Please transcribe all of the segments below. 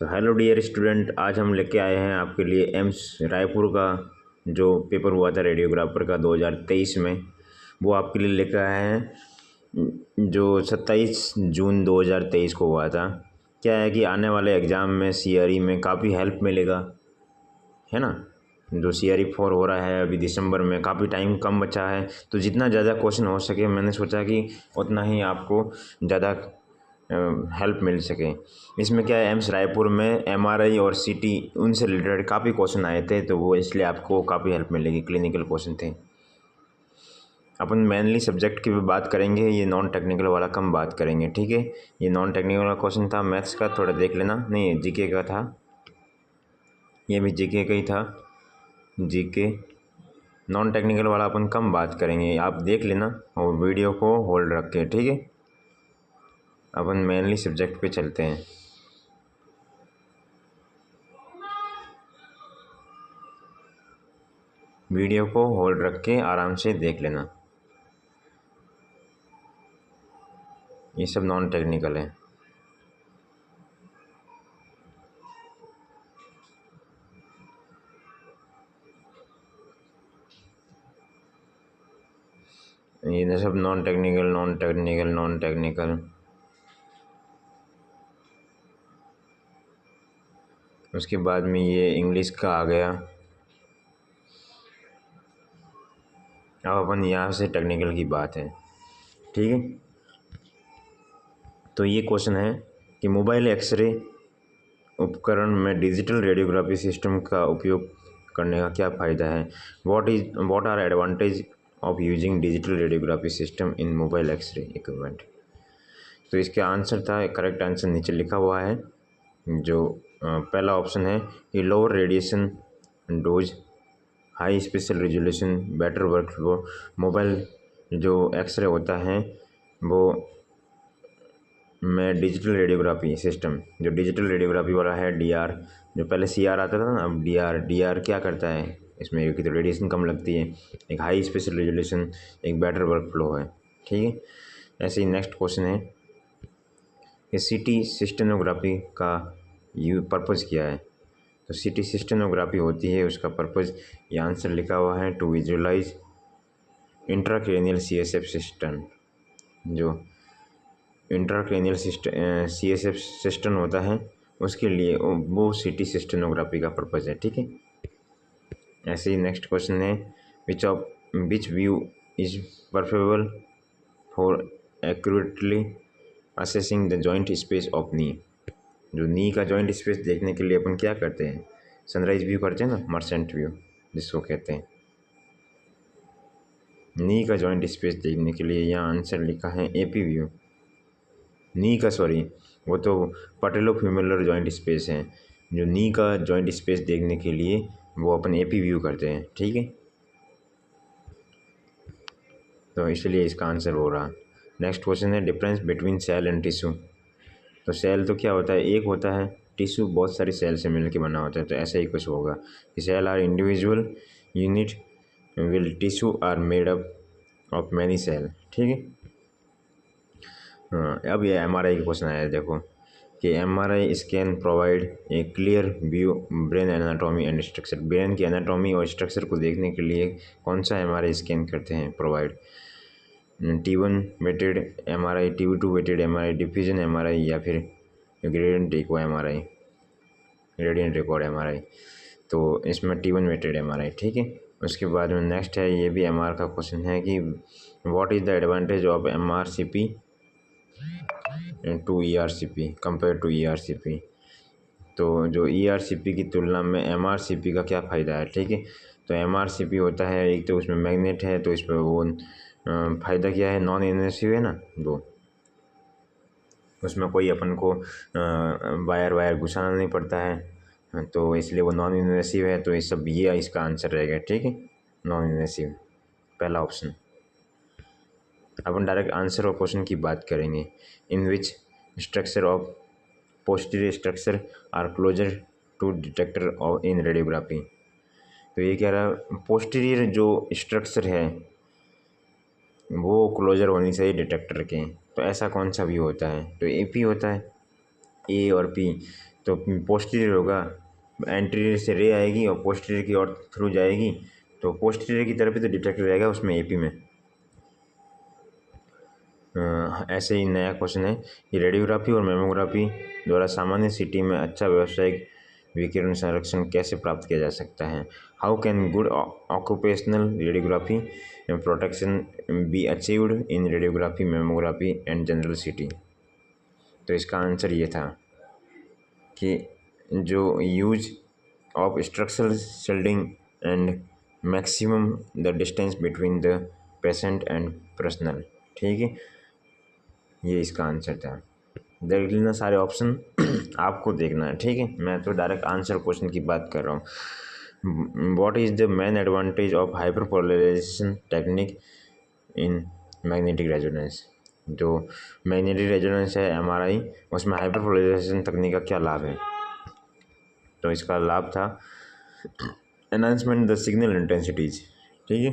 तो hello dear student, आज हम लेके आए हैं आपके लिए एम्स रायपुर का जो पेपर हुआ था रेडियोग्राफर का 2023 में, वो आपके लिए लेके आए हैं जो 27 जून 2023 को हुआ था। क्या है कि आने वाले एग्ज़ाम में सीआरई में काफ़ी हेल्प मिलेगा, है ना। जो सीआरई 4 हो रहा है अभी दिसंबर में, काफ़ी टाइम कम बचा है, तो जितना ज़्यादा क्वेश्चन हो सके मैंने सोचा कि उतना ही आपको ज़्यादा हेल्प मिल सके। इसमें क्या है, एम्स रायपुर में एमआरआई और सीटी उनसे रिलेटेड काफ़ी क्वेश्चन आए थे, तो वो इसलिए आपको काफ़ी हेल्प मिलेगी। क्लिनिकल क्वेश्चन थे। अपन मेनली सब्जेक्ट की भी बात करेंगे, ये नॉन टेक्निकल वाला कम बात करेंगे, ठीक है। ये नॉन टेक्निकल वाला क्वेश्चन था मैथ्स का, थोड़ा देख लेना। नहीं, जीके का था, ये भी जीके का ही था। जीके नॉन टेक्निकल वाला अपन कम बात करेंगे, आप देख लेना और वीडियो को होल्ड रख के, ठीक है। अपन मेनली सब्जेक्ट पे चलते हैं। वीडियो को होल्ड रख के आराम से देख लेना। ये सब नॉन टेक्निकल है। ये सब non technical non technical non technical. उसके बाद में ये इंग्लिश का आ गया। अब अपन यहाँ से टेक्निकल की बात है, ठीक है। तो ये क्वेश्चन है कि मोबाइल एक्सरे उपकरण में डिजिटल रेडियोग्राफी सिस्टम का उपयोग करने का क्या फ़ायदा है। What are advantage of using digital radiography system in mobile x ray equipment. तो इसका आंसर था, करेक्ट आंसर नीचे लिखा हुआ है। जो पहला ऑप्शन है कि lower radiation dose, high special resolution, better work flow. Mobile जो एक्सरे होता है वो में डिजिटल रेडियोग्राफी सिस्टम, जो डिजिटल रेडियोग्राफी वाला है डीआर, जो पहले सीआर आता था ना, अब डीआर क्या करता है इसमें, क्योंकि तो रेडिएशन कम लगती है। एक हाई स्पेशल रेजोल्यूशन, एक बेटर वर्क फ्लो है, ठीक है। ऐसे ही नेक्स्ट क्वेश्चन है कि सीटी सिस्टेनोग्राफी का पर्पज़ क्या है। तो सीटी सिस्टेनोग्राफी होती है, उसका पर्पज़ ये आंसर लिखा हुआ है, to visualise intracranial CSF system. जो इंट्राक्रेनियल सीएसएफ सिस्टम होता है उसके लिए वो सीटी सिस्टेनोग्राफी का पर्पज़ है, ठीक है। ऐसे ही नेक्स्ट क्वेश्चन है which view is preferable for accurately assessing the joint space of knee. जो नी का जॉइंट स्पेस देखने के लिए अपन क्या करते हैं, सनराइज व्यू करते हैं ना, मर्सेंट व्यू जिसको कहते हैं। नी का जॉइंट स्पेस देखने के लिए यहाँ आंसर लिखा है एपी व्यू। नी का, सॉरी, वो तो पटेलोफिमुलर जॉइंट स्पेस है। जो नी का जॉइंट स्पेस देखने के लिए वो अपन एपी व्यू करते हैं, ठीक है। तो इसलिए इसका आंसर हो रहा। नेक्स्ट क्वेश्चन है difference between cell and tissue. तो सेल तो क्या होता है, एक होता है, टिश्यू बहुत सारी सेल से मिलकर बना होता है। तो ऐसा ही कुछ होगा कि cell are individual unit while tissue are made up of many cell, ठीक है। हाँ, अब ये एमआरआई का क्वेश्चन आया है, देखो कि MRI scan provide a clear view brain anatomy and structure. Brain की एनाटॉमी और स्ट्रक्चर को देखने के लिए कौन सा एमआरआई स्कैन करते हैं, provide. T1 weighted MRI, T2 weighted MRI, diffusion MRI, या फिर gradient echo MRI, gradient record MRI. तो इसमें T1 वेटेड एमआरआई, ठीक है। उसके बाद में नेक्स्ट है, ये भी एमआर का क्वेश्चन है कि what is the advantage of MRCP to ERCP compare to ERCP. तो जो ईआरसीपी की तुलना में एमआरसीपी का क्या फ़ायदा है, ठीक है। तो एमआरसीपी होता है, एक तो उसमें मैग्नेट है, तो इस पर वो फ़ायदा क्या है, नॉन इन्वेसिव है ना, वो उसमें कोई अपन को वायर घुसाना नहीं पड़ता है, तो इसलिए वो नॉन इन्वेसिव है। तो ये सब, ये इसका आंसर रहेगा, ठीक है, नॉन इन्वेसिव, पहला ऑप्शन। अपन डायरेक्ट आंसर और क्वेश्चन की बात करेंगे। In which structure of posterior structure are closer to detector of in radiography. तो ये कह रहा है पोस्टीरियर जो स्ट्रक्चर है वो क्लोजर होनी चाहिए डिटेक्टर के। तो ऐसा कौन सा व्यू होता है, तो एपी होता है, ए और पी। तो पोस्टीरियर होगा, एंटीरियर से रे आएगी और पोस्टीरियर की ओर थ्रू जाएगी, तो पोस्टीरियर की तरफ ही तो डिटेक्टर रहेगा उसमें एपी में। ऐसे ही नया क्वेश्चन है कि रेडियोग्राफी और मेमोग्राफी द्वारा सामान्य सिटी में अच्छा व्यावसायिक विकिरण संरक्षण कैसे प्राप्त किया जा सकता है। How can good occupational radiography protection be achieved in radiography, mammography and general city. तो इसका आंसर ये था कि जो use of structural shielding and maximum the distance between the patient and personal. ठीक है, ये इसका आंसर था। देख लेना सारे ऑप्शन आपको देखना है। ठीक है, मैं तो डायरेक्ट आंसर क्वेश्चन की बात कर रहा हूँ। What is the main advantage of hyperpolarisation technique in magnetic resonance. जो मैग्नेटिक रेजोनेंस है MRI, उसमें हाइपरपोलराइजेशन तकनीक का क्या लाभ है। तो इसका लाभ था एनहांसमेंट द सिग्नल इंटेंसिटीज। ठीक है,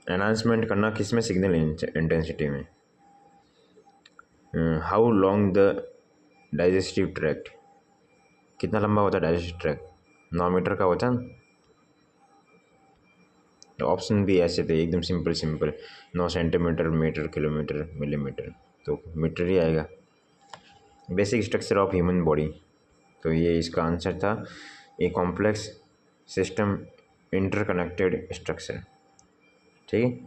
एनहांसमेंट करना किस में, सिग्नल इंटेंसिटी में। How long the digestive tract, कितना लंबा होता है डाइजेस्टिव ट्रैक्ट, 9 मीटर का होता है ना। तो ऑप्शन भी ऐसे थे एकदम simple 9 centimetre, metre, kilometre, millimetre, तो मीटर ही आएगा। Basic structure of human body, तो ये इसका आंसर था, a complex system interconnected structure. ठीक है,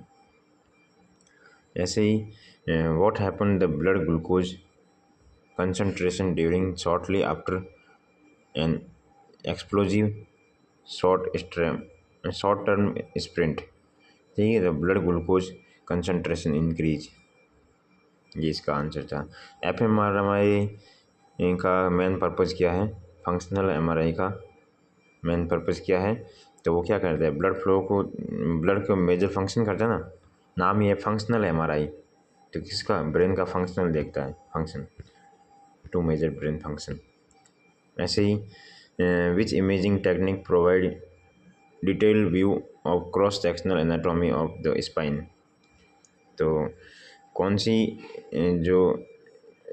ऐसे ही what happen the blood glucose concentration during shortly after an explosive short term sprint. ठीक है, the blood glucose concentration increase, ये इसका आंसर था। FMRI का मेन पर्पज़ क्या है, फंक्शनल MRI का मेन पर्पज़ क्या है, तो वो क्या करता है, ब्लड को मेजर फंक्शन करता है ना, नाम ही है फंक्शनल MRI। तो किसका, ब्रेन का फंक्शनल देखता है, function to measure brain function. ऐसे ही which imaging technique provide detailed view of cross sectional anatomy of the spine. तो कौन सी जो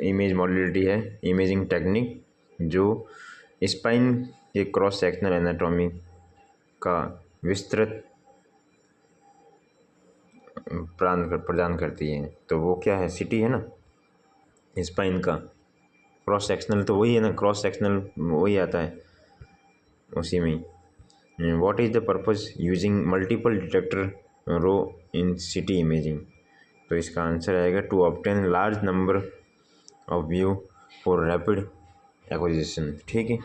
इमेज मॉड्यूलिटी है, इमेजिंग टेक्निक, जो स्पाइन के क्रॉस सेक्शनल एनाटॉमी का विस्तृत प्रदान करती है। तो वो क्या है, सिटी है ना, स्पाइन का क्रॉस सेक्शनल, तो वही है ना, क्रॉस सेक्शनल वही आता है उसी में। What is the purpose using multiple detector row in CT imaging. तो इसका आंसर आएगा to obtain large number of view for rapid acquisition. ठीक है,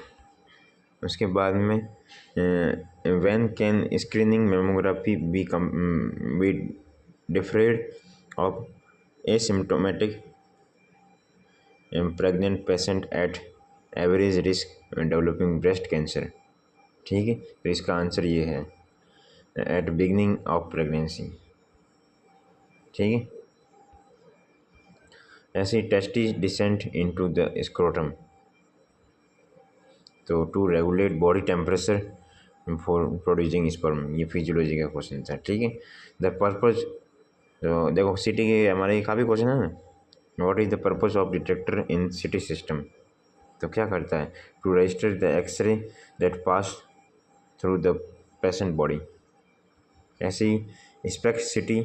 उसके बाद में when can screening mammography be deferred of asymptomatic pregnant patient at average risk developing breast cancer. ठीक है, तो इसका आंसर ये है, एट बिगिनिंग ऑफ प्रेगनेंसी। ठीक है, ऐसे testis descent into the scrotum, तो to regulate body temperature for producing sperm, ये फिजियोलॉजी का क्वेश्चन था। ठीक है, द पर्पज, तो देखो सिटी के हमारे काफ़ी क्वेश्चन है ना। What is the purpose of detector in CT system, तो क्या करता है, to register the x-ray that pass through the patient body. ऐसे ही स्पेक्ट सिटी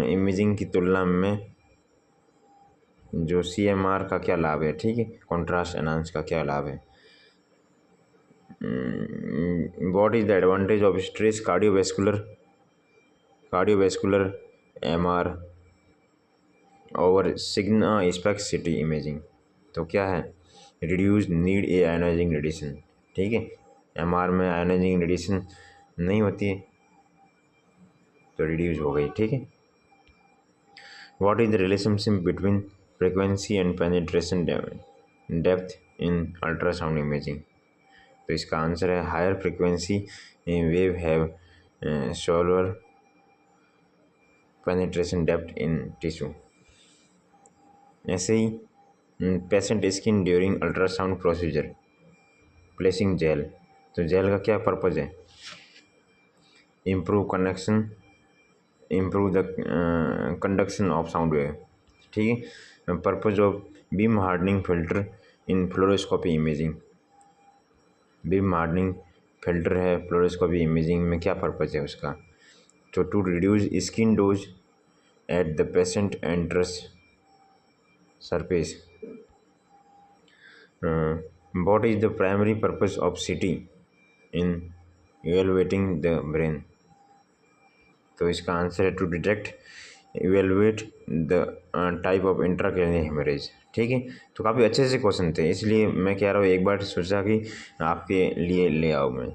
इमेजिंग की तुलना में जो CMR का क्या लाभ है। ठीक है, कॉन्ट्रास्ट एनहांस का क्या लाभ है। What is the advantage of stress cardiovascular MR over sigma SPECT CT imaging, तो क्या है, reduce need a ionising radiation. ठीक है, MR में आयोनाइजिंग रेडिएशन नहीं होती है, तो रिड्यूस हो गई। ठीक है, what is the relationship between frequency and penetration depth in ultrasound imaging. तो इसका आंसर है, higher frequency wave have shallower penetration depth in tissue. ऐसे ही patient skin during ultrasound procedure placing gel, तो जेल का क्या पर्पज़ है, improve the conduction of sound wave. ठीक है, purpose of beam hardening filter in fluoroscopy imaging. Beam hardening filter है fluoroscopy imaging में, क्या पर्पज़ है उसका? तो to reduce skin dose at the patient entrance surface. What is the primary purpose of CT in evaluating the brain? तो इसका answer है to detect evaluate the type of intracranial haemorrhage. ठीक है, तो काफ़ी अच्छे से क्वेश्चन थे, इसलिए मैं कह रहा हूँ एक बार सोचा कि आपके लिए ले आओ मैं,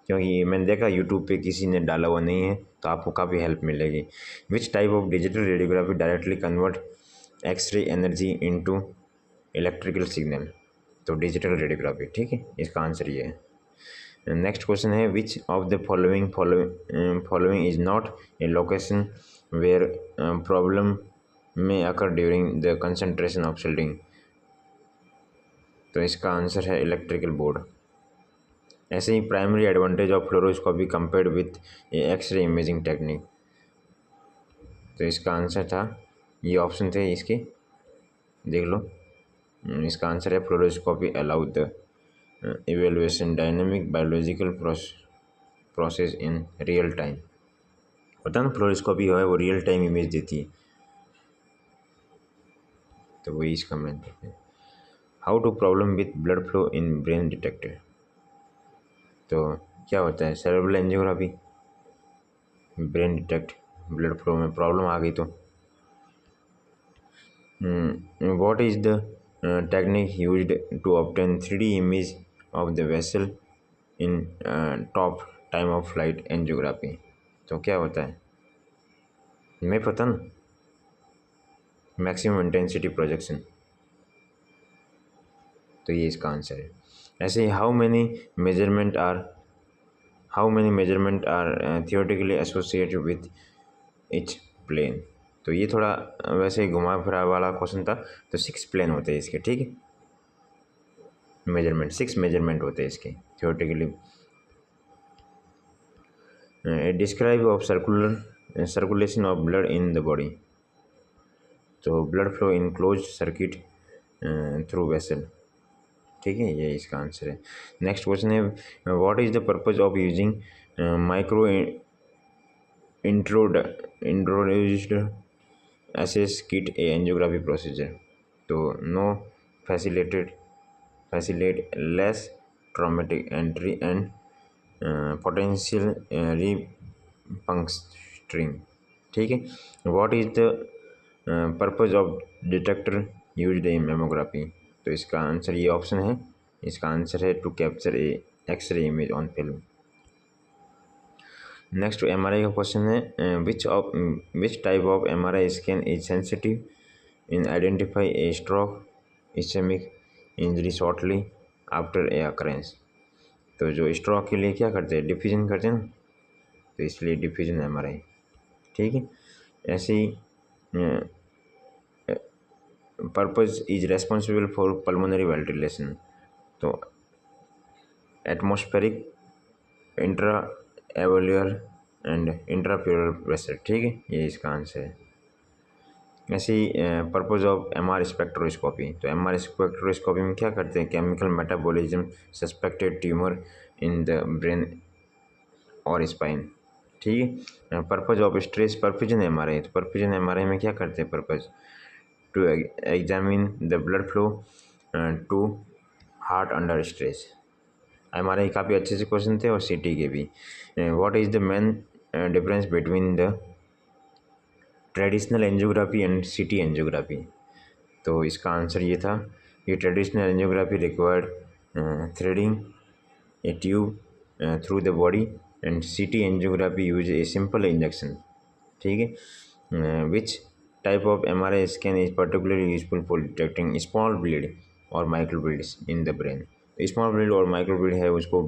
क्योंकि मैंने देखा यूट्यूब पे किसी ने डाला हुआ नहीं है, तो आपको काफ़ी हेल्प मिलेगी। Which type of digital radiography directly convert X ray energy into electrical signal? तो डिजिटल रेडियोग्राफी। ठीक है, इसका आंसर ये है। नेक्स्ट क्वेश्चन है which of the following is not a location where problem में occur during the concentration of shielding? तो इसका आंसर है इलेक्ट्रिकल बोर्ड। ऐसे ही primary advantage of fluoroscopy compared with X ray imaging technique. तो इसका आंसर था, ये ऑप्शन थे इसके, देख लो। इसका आंसर है fluoroscopy allow the evaluation dynamic biological process in real time. होता ना, फ्लोरोस्कोपी है वो रियल टाइम इमेज देती है, तो वही इसका मेन है। How to problem with blood flow in brain detector? तो क्या होता है? Cerebral angiography, brain detect blood flow में प्रॉब्लम आ गई तो what is the technique used to obtain 3D image of the vessel in top time of flight angiography? तो क्या होता है? मैं पता ना, मैक्सिमम इंटेंसिटी प्रोजेक्शन। तो ये इसका आंसर है। ऐसे ही how many measurement are theoretically associated with each plane? तो ये थोड़ा वैसे घुमा फिरा वाला क्वेश्चन था, तो 6 प्लेन होते हैं इसके। ठीक है, मेजरमेंट 6 मेजरमेंट होते हैं इसके theoretically. Describe of circulation of blood in the body? तो blood flow in close circuit through vessel. ठीक है, ये इसका आंसर है। नेक्स्ट क्वेश्चन है what is the purpose of using micro introduced access kit a angiography procedure? तो no facilitate less traumatic entry and potential repuncturing. ठीक है, what is the purpose of detector used in mammography? तो इसका answer ये option है, इसका answer है to capture a x-ray image on film. Next MRI का क्वेश्चन है which type of MRI scan is sensitive in identify a stroke ischaemic injury shortly after a occurrence? तो जो स्ट्रोक के लिए क्या करते हैं? डिफ्यूजन करते हैं ना, तो इसलिए डिफ्यूजन MRI। ठीक है, ऐसे ही purpose is responsible for pulmonary ventilation? तो atmospheric, intra alveolar and intrapleural pressure. ठीक है, ये इसका आंसर है। ऐसे ही पर्पज ऑफ MR स्पेक्ट्रोस्कोपी? तो MR स्पेक्ट्रोस्कोपी में क्या करते हैं? Chemical metabolism suspected tumour in the brain और स्पाइन। ठीक है, purpose of stress perfusion MRI? तो परफ्यूजन MRI में क्या करते हैं? Purpose to examine the blood flow to heart under stress. MRI काफ़ी अच्छे से क्वेश्चन थे, और CT के भी। What is the main difference between the traditional angiography and CT angiography? तो इसका आंसर ये था कि traditional angiography required threading a tube through the body and CT angiography use a simple injection. ठीक है, which type of MRI scan is particularly useful for detecting small bleed और micro bleeds in the brain? Small bleed और micro bleed है, उसको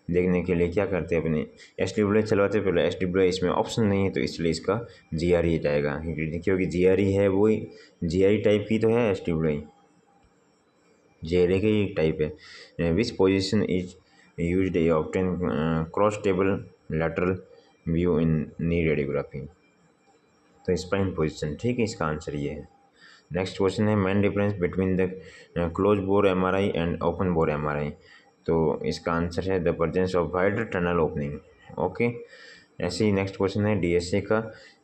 देखने के लिए क्या करते हैं? अपने SWI चलवाते पहले। SWI इसमें ऑप्शन नहीं है, तो इसलिए इसका GRE जाएगा, क्योंकि GRE है वही GRE टाइप की तो है। SWI GRE का ही टाइप है। Which position is used A obtain cross table lateral view in knee radiography? तो स्पाइन पोजिशन। ठीक है, इसका आंसर ये है। नेक्स्ट क्वेश्चन है main difference between the close bore MRI and open bore MRI। तो इसका आंसर है the presence of wide tunnel opening. Okay, ऐसे ही नेक्स्ट क्वेश्चन है DSA का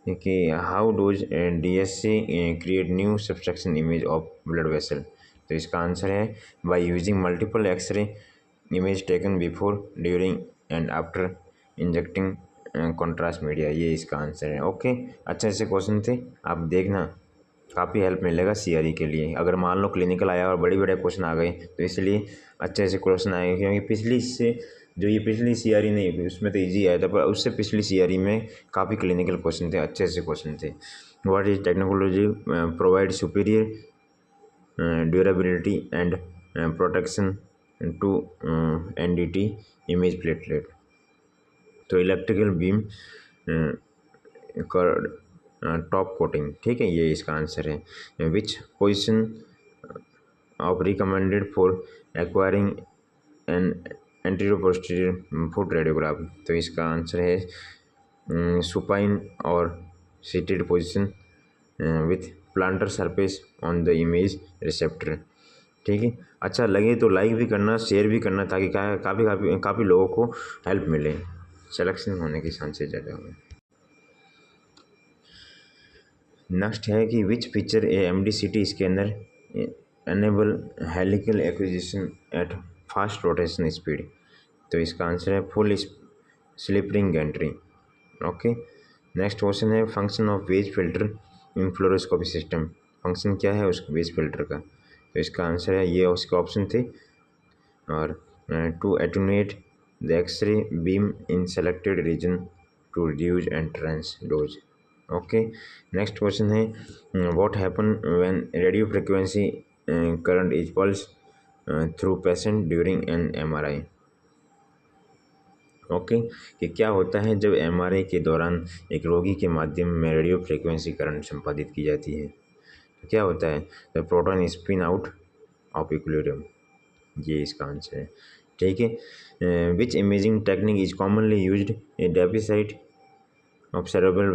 कि how dose DSA create new subtraction image of blood vessel. तो इसका आंसर है by using multiple x-ray image taken before, during and after injecting contrast media. ये इसका आंसर है। ओके, अच्छे से क्वेश्चन थे, आप देखना, काफ़ी हेल्प मिलेगा CRE के लिए। अगर मान लो क्लिनिकल आया और बड़े बड़े क्वेश्चन आ गए तो इसलिए अच्छे से क्वेश्चन आएंगे, क्योंकि पिछली से जो ये पिछली CRE नहीं हुई उसमें तो ईजी आया था, पर उससे पिछली CRE में काफ़ी क्लिनिकल क्वेश्चन थे, अच्छे से क्वेश्चन थे। What is technology provide superior durability and protection to NDT image platelet. तो इलेक्ट्रिकल बीम टॉप कोटिंग, ठीक है, ये इसका आंसर है। Which position of recommended for acquiring an anterior posterior foot radiograph. तो इसका आंसर है सुपाइन और seated position with plantar surface on the image receptor. ठीक है, अच्छा लगे तो लाइक भी करना, शेयर भी करना, ताकि काफ़ी लोगों को हेल्प मिले, सिलेक्शन होने के चांसेस ज़्यादा होंगे। नेक्स्ट है कि which feature MDCT scanner enable helical acquisition at fast rotation speed. तो इसका आंसर है full slip ring gantry. Okay, next question है function of wedge filter in fluoroscopy system. Function क्या है उस वेज फिल्टर का। तो इसका आंसर है, ये उसके ऑप्शन थे, और to attenuate the X ray beam in selected region to reduce entrance dose. Okay, next question है what happen when radio frequency current is pulse through patient during an MRI। Okay, कि क्या होता है जब MRI के दौरान एक रोगी के माध्यम में रेडियो फ्रिक्वेंसी करंट संपादित की जाती है। तो क्या होता है, the proton spin out of equilibrium. ये इसका आंसर है। ठीक है, which imaging technique is commonly used in deficit of cerebral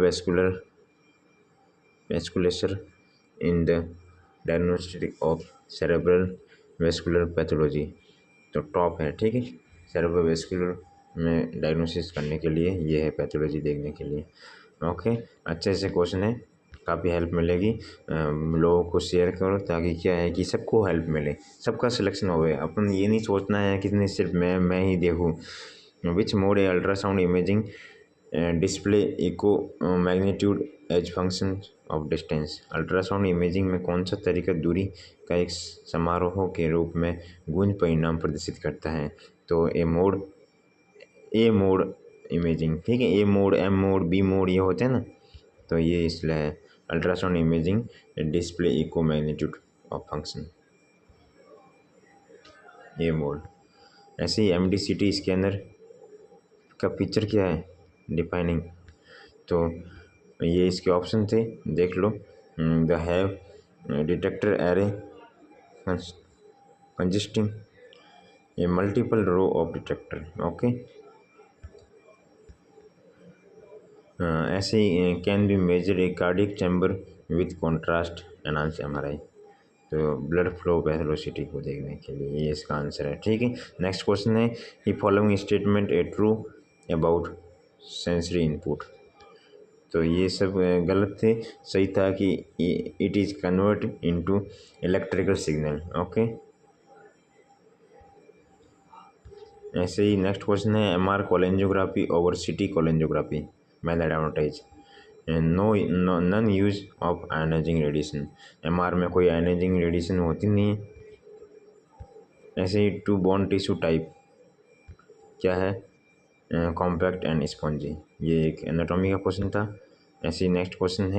vasculature in the diagnostic of cerebral vascular pathology. तो टॉप है, ठीक है, सेरेब्रल वैस्कुलर में डायग्नोसिस करने के लिए, ये है पैथोलॉजी देखने के लिए। ओके, अच्छे से क्वेश्चन है, काफ़ी हेल्प मिलेगी। लोगों को शेयर करो, ताकि क्या है कि सबको हेल्प मिले, सबका सिलेक्शन होवे। अपन ये नहीं सोचना है कि सिर्फ मैं ही देखूँ। विच मोड है ultrasound imaging display echo magnitude as function of distance. Ultrasound imaging में कौन सा तरीका दूरी का एक समारोह के रूप में गूंज परिणाम प्रदर्शित करता है। तो ए मोड इमेजिंग, ठीक है, A mode, M mode, B mode ये होते हैं ना, तो ये इसलिए है ultrasound imaging display echo magnitude of function, A mode. ऐसे ही MDCT स्कैनर का फीचर क्या है, डिफाइनिंग। तो ये इसके ऑप्शन थे, देख लो। The have detector array consisting a multiple row of detector. Okay, ऐसे ही can be measure a cardiac chamber with contrast enhance MRI। तो ब्लड फ्लो वेलोसिटी को देखने के लिए, ये इसका आंसर है। ठीक है, नेक्स्ट क्वेश्चन है कि following statement a true about sensory input. तो ये सब गलत थे, सही था कि it is convert into electrical signal. Okay, ऐसे ही नेक्स्ट क्वेश्चन है MR cholangiography over CT cholangiography method advantage. None use of ionising radiation. MR में कोई आयनाइजिंग रेडिएशन होती नहीं है। ऐसे ही टू बोन टिश्यू टाइप क्या है, कॉम्पैक्ट एंड स्पॉन्जी। ये एक एनाटॉमी का क्वेश्चन था। ऐसे ही नेक्स्ट क्वेश्चन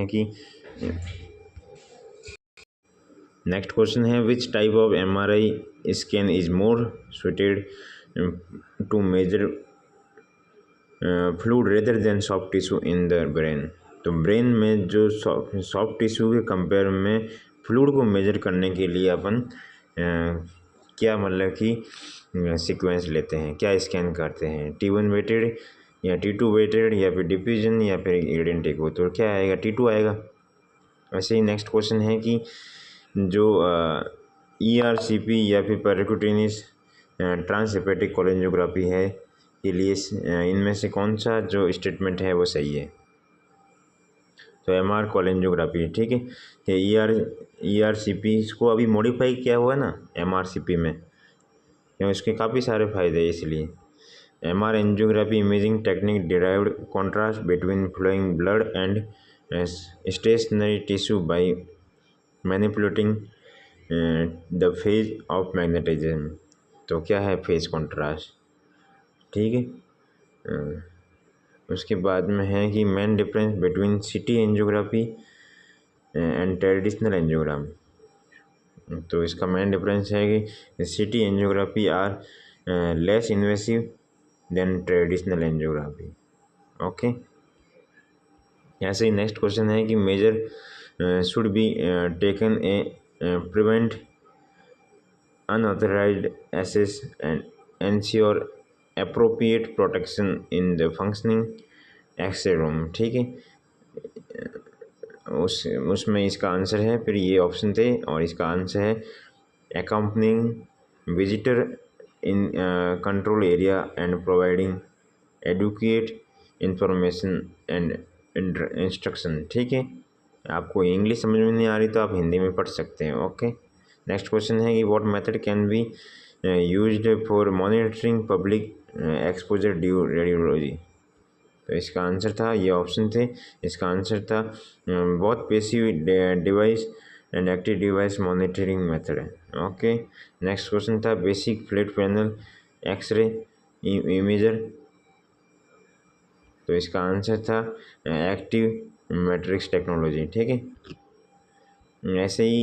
है which type of MRI scan is more suited to measure fluid rather than soft tissue in the brain. तो ब्रेन में जो सॉफ्ट टिश्यू के कंपेयर में फ्लूइड को मेजर करने के लिए अपन क्या मतलब कि सीक्वेंस लेते हैं, क्या स्कैन करते हैं, T1 वेटेड या T2 वेटेड या फिर डिफ्यूजन या फिर ग्रेडियंट एको। तो क्या आएगा, T2 आएगा। वैसे ही नेक्स्ट क्वेश्चन है कि जो ERCP या फिर पेरिकुटिनिस ट्रांसहेपेटिक कोलेंजियोग्राफी है के लिए इनमें से कौन सा जो स्टेटमेंट है वो सही है? तो MR कोलेंजियोग्राफी, ठीक है। कि ERCP इसको अभी मॉडिफाई किया हुआ है ना MRCP में, क्यों इसके काफ़ी सारे फायदे हैं इसलिए। MR angiography imaging technique derived contrast between flowing blood and stationary tissue by manipulating the phase of magnetism. तो क्या है फेज कॉन्ट्रास्ट, ठीक है। उसके बाद में है कि main difference between CT angiography and traditional angiogram. तो इसका मेन डिफरेंस है कि CT angiography are less invasive than traditional angiography. Okay, ऐसे ही नेक्स्ट क्वेश्चन है कि measure should be taken a prevent unauthorized access and ensure appropriate protection in the functioning X-ray room, ठीक है। उसमें इसका आंसर है, फिर ये ऑप्शन थे और इसका आंसर है accompanying visitor in control area and providing adequate information and instruction, ठीक है। आपको इंग्लिश समझ में नहीं आ रही तो आप हिंदी में पढ़ सकते हैं। ओके, नेक्स्ट क्वेश्चन है कि what method can be used for monitoring public exposure due radiology. तो इसका आंसर था, ये ऑप्शन थे, इसका आंसर था बहुत passive device and active device monitoring method है। ओके, नेक्स्ट क्वेश्चन था basic flat panel X-ray imager. तो इसका आंसर था एक्टिव मैट्रिक्स टेक्नोलॉजी, ठीक है। ऐसे ही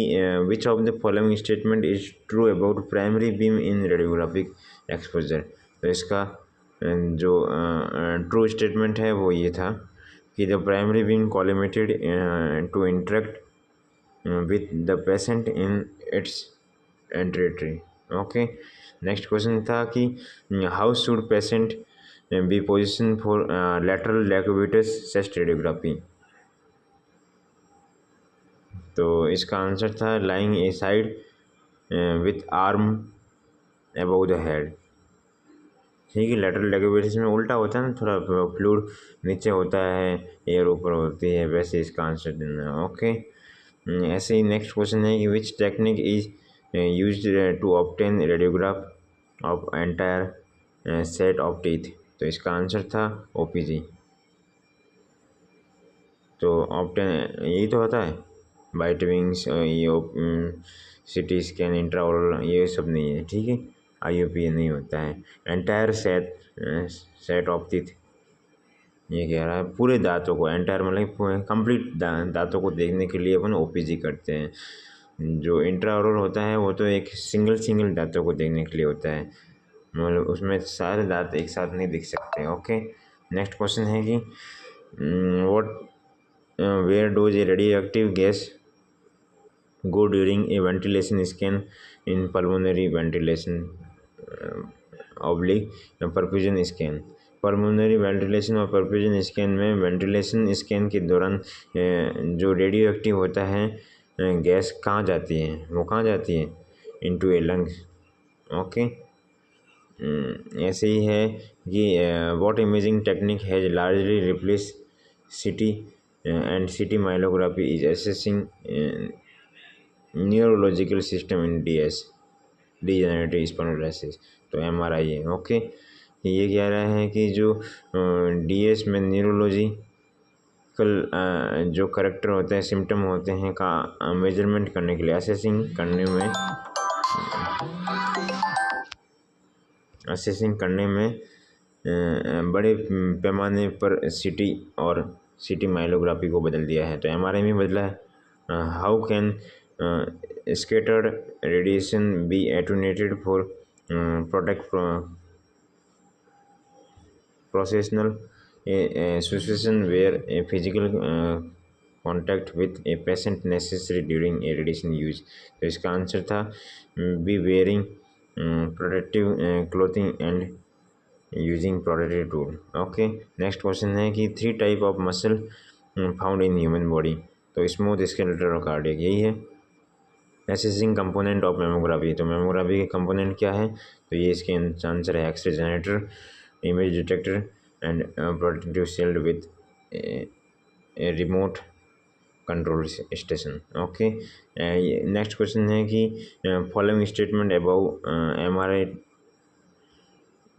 which of the following statement is true about primary beam in radiographic exposure. तो इसका जो ट्रू स्टेटमेंट है वो ये था कि the primary beam collimated to interact with the patient in its territory. Okay, next question था कि how should patient be position for lateral decubitus chest radiography. तो इसका आंसर था lying a side with arm above the head, ठीक है। Lateral डेक्यूबिटस में उल्टा होता है ना, थोड़ा फ्लूइड नीचे होता है, एयर ऊपर होती है, वैसे इसका आंसर देना है। ओके, ऐसे ही नेक्स्ट क्वेश्चन है कि which technique is used to obtain radiograph of entire set of teeth. तो इसका आंसर था OPG। तो ऑब्टेन यही तो होता है, बाइट विंग्स, ये CT स्कैन, इंट्राओरल, ये सब नहीं है, ठीक है। IOP नहीं होता है। एंटायर सेट ऑफ टीथ, ये कह रहा है पूरे दांतों को, एंटायर मतलब कंप्लीट दांतों को देखने के लिए अपन OPG करते हैं। जो इंट्राओरल होता है वो तो एक सिंगल दांतों को देखने के लिए होता है, मतलब उसमें सारे दांत एक साथ नहीं दिख सकते। ओके, नेक्स्ट क्वेश्चन है कि where does a radioactive gas go during a ventilation scan in pulmonary ventilation perfusion scan। Pulmonary ventilation और परफ्यूजन स्कैन में वेंटिलेशन स्कैन के दौरान जो रेडियो एक्टिव होता है गैस कहाँ जाती है, वो कहाँ जाती है, इनटू ए लंग्स। ओके, ऐसे ही है कि what imaging technique has largely replace CT and CT myelography is assessing neurological system in DS degenerative spondylosis। तो MRI है। ओके, ये कह रहा है कि जो DS में न्यूरोलॉजिकल जो करेक्टर होते हैं, सिम्टम होते हैं का मेजरमेंट करने के लिए, असेसिंग करने में बड़े पैमाने पर CT और CT माइलोग्राफी को बदल दिया है। तो MRI में बदला है। How can scattered radiation be attenuated for protect professional situation where a physical contact with a patient necessary during a radiation use. तो इसका आंसर था be wearing protective clothing and using protective tool. Okay, next question है कि 3 type of muscle found in human body. तो smooth, skeletal और cardiac, यही है। Assessing component of mammography, तो मेमोग्राफी के कंपोनेंट क्या है, तो ये इसके आंसर है X-ray generator, image detector and protective shield with remote control station. Okay, next question है कि following statement about MRI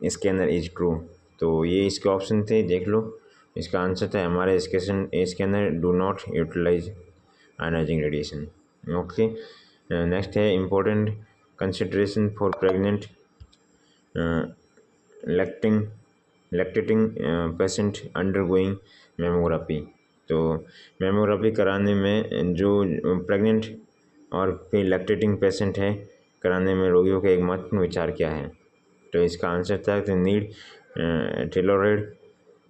scanner is true, तो ये इसके ऑप्शन थे, देख लो। इसका आंसर था MRI scanner do not utilise ionising radiation. Okay, next है important consideration for pregnant lactating patient undergoing mammography, तो मेमोग्राफी कराने में जो प्रेग्नेंट और फिर लैक्टेटिंग पेशेंट है कराने में रोगियों का एक महत्वपूर्ण विचार क्या है, तो इसका आंसर था कि need tailored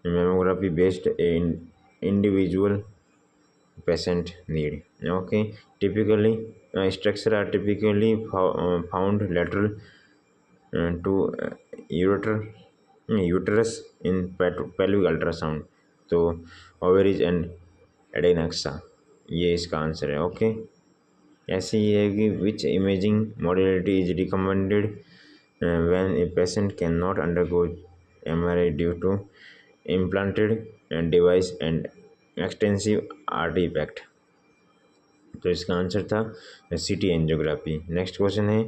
mammography based individual patient need. Okay, typically structure are typically found lateral to uterus in pelvic ultrasound, तो ovaries and adnexa, ये इसका आंसर है। ओके, ऐसे ही है कि which imaging modality is recommended when a patient can not undergo MRI due to implanted device and extensive artery effect, तो इसका आंसर था CT एंजियोग्राफी। नेक्स्ट क्वेश्चन है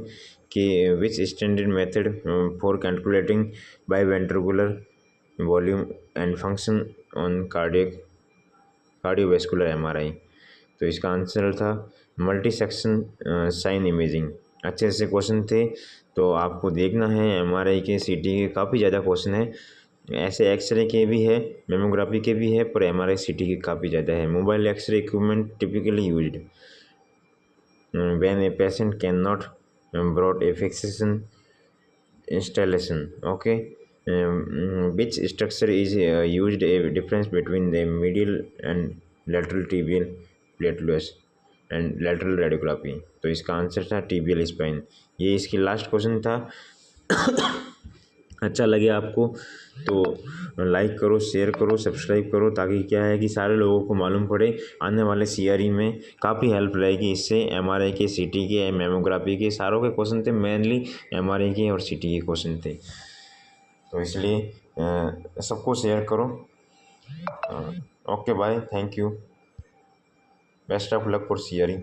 कि which standard method for calculating biventricular volume and function on cardiovascular MRI, तो इसका answer था multi section sign imaging. अच्छे से क्वेश्चन थे, तो आपको देखना है MRI के CT के काफ़ी ज़्यादा क्वेश्चन है, ऐसे एक्सरे के भी है, मेमोग्राफी के भी है, पर MRI CT के काफ़ी ज़्यादा है। Mobile x ray equipment typically used when a patient cannot brought a fixation installation। Okay, which structure is used a difference between the medial and lateral tibial platelets and lateral radiography, तो इसका answer था tibial spine। ये इसकी last question था। अच्छा लगे आपको तो लाइक करो, शेयर करो, सब्सक्राइब करो, ताकि क्या है कि सारे लोगों को मालूम पड़े। आने वाले CRE में काफ़ी हेल्प रहेगी इससे। MRI के, CT के, मेमोग्राफी के सारों के क्वेश्चन थे, मेनली MRI के और CT के क्वेश्चन थे, तो इसलिए सबको शेयर करो। Okay bye, thank you, best of luck for CRE।